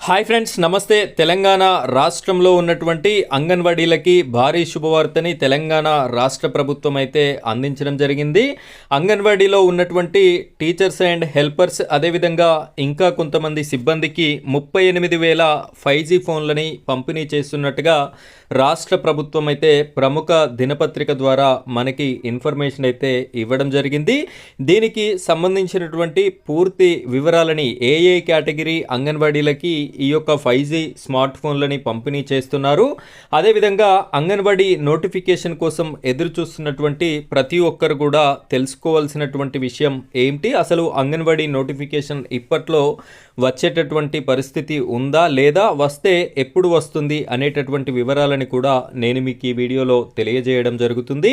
Hi friends, నమస్తే. తెలంగాణ రాష్ట్రంలో ఉన్నటువంటి అంగన్వాడీలకి భారీ శుభవార్తని తెలంగాణ రాష్ట్ర ప్రభుత్వం అయితే అందించడం జరిగింది. అంగన్వాడీలో ఉన్నటువంటి టీచర్స్ అండ్ హెల్పర్స్, అదేవిధంగా ఇంకా కొంతమంది సిబ్బందికి 38,000 5G ఫోన్లని పంపిణీ చేస్తున్నట్టుగా రాష్ట్ర ప్రభుత్వం అయితే ప్రముఖ దినపత్రిక ద్వారా మనకి ఇన్ఫర్మేషన్ అయితే ఇవ్వడం జరిగింది. దీనికి సంబంధించినటువంటి పూర్తి వివరాలని ఏ కేటగిరీ అంగన్వాడీలకి ఈ యొక్క 5G స్మార్ట్ ఫోన్లని పంపిణీ చేస్తున్నారు, అదేవిధంగా అంగన్వాడీ నోటిఫికేషన్ కోసం ఎదురు చూస్తున్నటువంటి ప్రతి ఒక్కరు కూడా తెలుసుకోవాల్సినటువంటి విషయం ఏంటి, అసలు అంగన్వాడీ నోటిఫికేషన్ ఇప్పట్లో వచ్చేటటువంటి పరిస్థితి ఉందా లేదా, వస్తే ఎప్పుడు వస్తుంది అనేటటువంటి వివరాలని కూడా నేను మీకు ఈ వీడియోలో తెలియజేయడం జరుగుతుంది.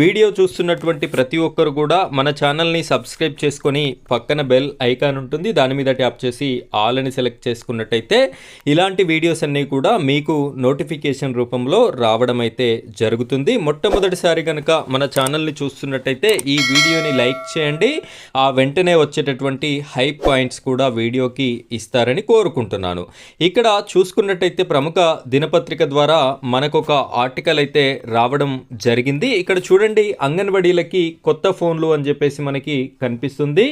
వీడియో చూస్తున్నటువంటి ప్రతి ఒక్కరు కూడా మన ఛానల్ని సబ్స్క్రైబ్ చేసుకొని పక్కన బెల్ ఐకాన్ ఉంటుంది, దాని మీద ట్యాప్ చేసి ఆల్ అని సెలెక్ట్ చేసుకున్నట్టయితే ఇలాంటి వీడియోస్ అన్నీ కూడా మీకు నోటిఫికేషన్ రూపంలో రావడం అయితే జరుగుతుంది. మొట్టమొదటిసారి కనుక మన ఛానల్ని చూస్తున్నట్టయితే ఈ వీడియోని లైక్ చేయండి, ఆ వెంటనే వచ్చేటటువంటి హై పాయింట్స్ కూడా వీడియోకి ఇస్తారని కోరుకుంటున్నాను. ఇక్కడ చూసుకున్నట్టయితే ప్రముఖ దినపత్రిక ద్వారా మనకొక ఆర్టికల్ అయితే రావడం జరిగింది. ఇక్కడ చూడండి, అంగన్వాడీలకి కొత్త ఫోన్లు అని చెప్పేసి మనకి కనిపిస్తుంది.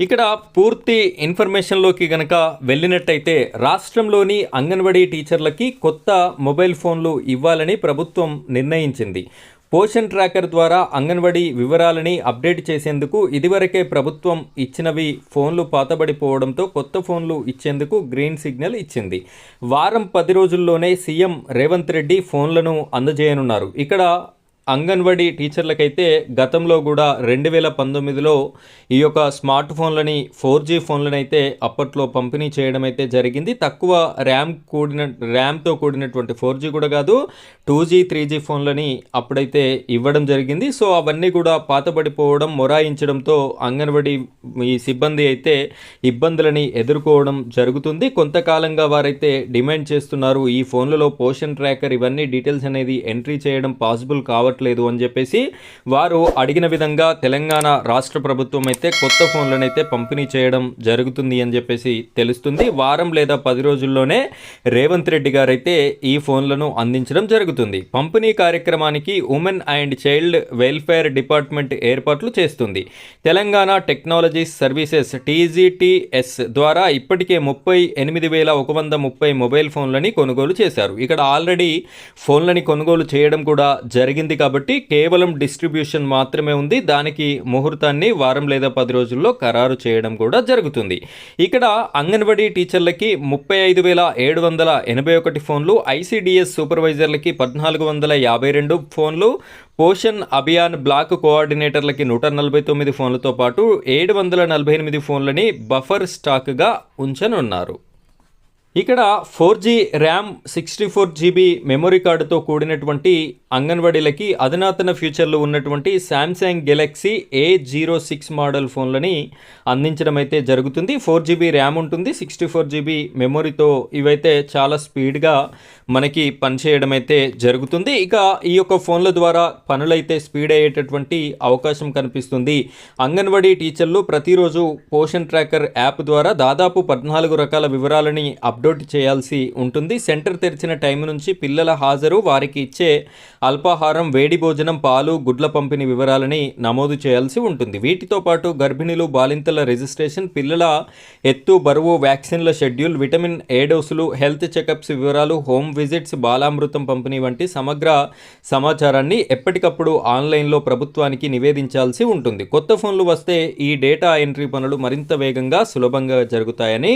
ఇక్కడ పూర్తి ఇన్ఫర్మేషన్లోకి గనక వెళ్ళినట్టయితే రాష్ట్రంలోని అంగన్వాడీ టీచర్లకి కొత్త మొబైల్ ఫోన్లు ఇవ్వాలని ప్రభుత్వం నిర్ణయించింది. పోషన్ ట్రాకర్ ద్వారా అంగన్వాడీ వివరాలని అప్డేట్ చేసేందుకు ఇదివరకే ప్రభుత్వం ఇచ్చినవి ఫోన్లు పాతబడిపోవడంతో కొత్త ఫోన్లు ఇచ్చేందుకు గ్రీన్ సిగ్నల్ ఇచ్చింది. వారం 10 రోజుల్లోనే సీఎం రేవంత్ రెడ్డి ఫోన్లను అందజేయనున్నారు. ఇక్కడ అంగన్వాడీ టీచర్లకైతే గతంలో కూడా 2019లో ఈ యొక్క స్మార్ట్ ఫోన్లని 4G ఫోన్లను అయితే అప్పట్లో పంపిణీ చేయడం అయితే జరిగింది. తక్కువ ర్యామ్తో కూడినటువంటి 4G కూడా కాదు, 2G 3G ఫోన్లని అప్పుడైతే ఇవ్వడం జరిగింది. సో అవన్నీ కూడా పాతబడిపోవడం, మొరాయించడంతో అంగన్వాడీ ఈ సిబ్బంది అయితే ఇబ్బందులని ఎదుర్కోవడం జరుగుతుంది. కొంతకాలంగా వారైతే డిమాండ్ చేస్తున్నారు, ఈ ఫోన్లలో పోషన్ ట్రాకర్ ఇవన్నీ డీటెయిల్స్ అనేది ఎంట్రీ చేయడం పాసిబుల్ కావట్లేదు అని చెప్పేసి వారు అడిగిన విధంగా తెలంగాణ రాష్ట్ర ప్రభుత్వం అయితే కొత్త ఫోన్లను అయితే పంపిణీ చేయడం జరుగుతుంది అని చెప్పేసి తెలుస్తుంది. వారం లేదా 10 రోజుల్లోనే రేవంత్ రెడ్డి గారు అయితే ఈ ఫోన్లను అందించడం జరుగుతుంది. పంపిణీ కార్యక్రమానికి women and child welfare department ఏర్పాట్లు చేస్తుంది. తెలంగాణ టెక్నాలజీస్ సర్వీసెస్ TGTS ద్వారా ఇప్పటికే 38,130 మొబైల్ ఫోన్లని కొనుగోలు చేశారు. ఇక్కడ ఆల్రెడీ ఫోన్లని కొనుగోలు చేయడం కూడా జరిగింది కాబట్టి కేవలం డిస్ట్రిబ్యూషన్ మాత్రమే ఉంది. దానికి ముహూర్తాన్ని వారం లేదా 10 రోజుల్లో ఖరారు చేయడం కూడా జరుగుతుంది. ఇక్కడ అంగన్వాడీ టీచర్లకి 35,781 ఫోన్లు, ICDS సూపర్వైజర్లకి 1,452 ఫోన్లు, పోషన్ అభియాన్ బ్లాక్ కోఆర్డినేటర్లకి 149 ఫోన్లతో పాటు 748 ఫోన్లని బఫర్ స్టాక్గా ఉంచనున్నారు. ఇక్కడ 4G ర్యామ్ 64GB మెమొరీ కార్డుతో కూడినటువంటి అంగన్వాడీలకి అధునాతన ఫీచర్లు ఉన్నటువంటి శాంసంగ్ గెలాక్సీ A06 మోడల్ ఫోన్లని అందించడం అయితే జరుగుతుంది. 4GB ర్యామ్ ఉంటుంది, 64GB మెమొరీతో ఇవైతే చాలా స్పీడ్గా మనకి పనిచేయడం అయితే జరుగుతుంది. ఇక ఈ యొక్క ఫోన్ల ద్వారా పనులైతే స్పీడ్ అయ్యేటటువంటి అవకాశం కనిపిస్తుంది. అంగన్వాడీ టీచర్లు ప్రతిరోజు పోషన్ ట్రాకర్ యాప్ ద్వారా దాదాపు 14 రకాల వివరాలని అప్డేట్ చేయాల్సి ఉంటుంది. సెంటర్ తెరిచిన టైం నుంచి పిల్లల హాజరు, వారికి ఇచ్చే అల్పాహారం, వేడి భోజనం, పాలు, గుడ్ల పంపిణీ వివరాలని నమోదు చేయాల్సి ఉంటుంది. వీటితో పాటు గర్భిణీలు, బాలింతల రిజిస్ట్రేషన్, పిల్లల ఎత్తు, బరువు, వ్యాక్సిన్ల షెడ్యూల్, విటమిన్ A డోసులు, హెల్త్ చెకప్స్ వివరాలు, హోమ్ విజిట్స్, బాలామృతం పంపిణీ వంటి సమగ్ర సమాచారాన్ని ఎప్పటికప్పుడు ఆన్లైన్లో ప్రభుత్వానికి నివేదించాల్సి ఉంటుంది. కొత్త ఫోన్లు వస్తే ఈ డేటా ఎంట్రీ పనులు మరింత వేగంగా, సులభంగా జరుగుతాయని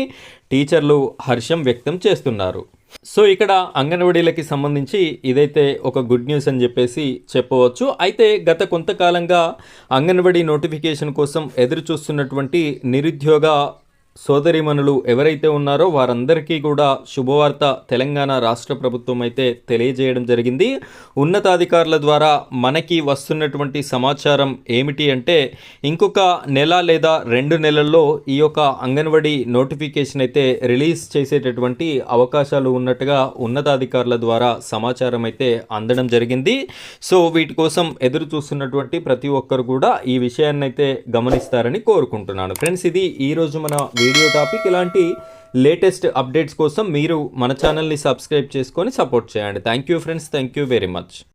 టీచర్లు హర్షం వ్యక్తం చేస్తున్నారు. సో ఇక్కడ అంగన్వాడీలకి సంబంధించి ఇదైతే ఒక గుడ్ న్యూస్ అని చెప్పేసి చెప్పవచ్చు. అయితే గత కొంతకాలంగా అంగన్వాడీ నోటిఫికేషన్ కోసం ఎదురు చూస్తున్నటువంటి నిరుద్యోగ సోదరిమణులు ఎవరైతే ఉన్నారో వారందరికీ కూడా శుభవార్త తెలంగాణ రాష్ట్ర ప్రభుత్వం అయితే తెలియజేయడం జరిగింది. ఉన్నతాధికారుల ద్వారా మనకి వస్తున్నటువంటి సమాచారం ఏమిటి అంటే, ఇంకొక నెల లేదా 2 నెలల్లో ఈ యొక్క అంగన్వాడీ నోటిఫికేషన్ అయితే రిలీజ్ చేసేటటువంటి అవకాశాలు ఉన్నట్టుగా ఉన్నతాధికారుల ద్వారా సమాచారం అయితే అందడం జరిగింది. సో వీటి కోసం ఎదురు చూస్తున్నటువంటి ప్రతి ఒక్కరు కూడా ఈ విషయాన్ని అయితే గమనిస్తారని కోరుకుంటున్నాను. ఫ్రెండ్స్, ఇది ఈరోజు మన వీడియో టాపిక్ ఇలాంటి లేటెస్ట్ అప్డేట్స్ కోసం మీరు మన ఛానల్ని సబ్స్క్రైబ్ చేసుకొని సపోర్ట్ చేయండి. Thank you friends, thank you very much.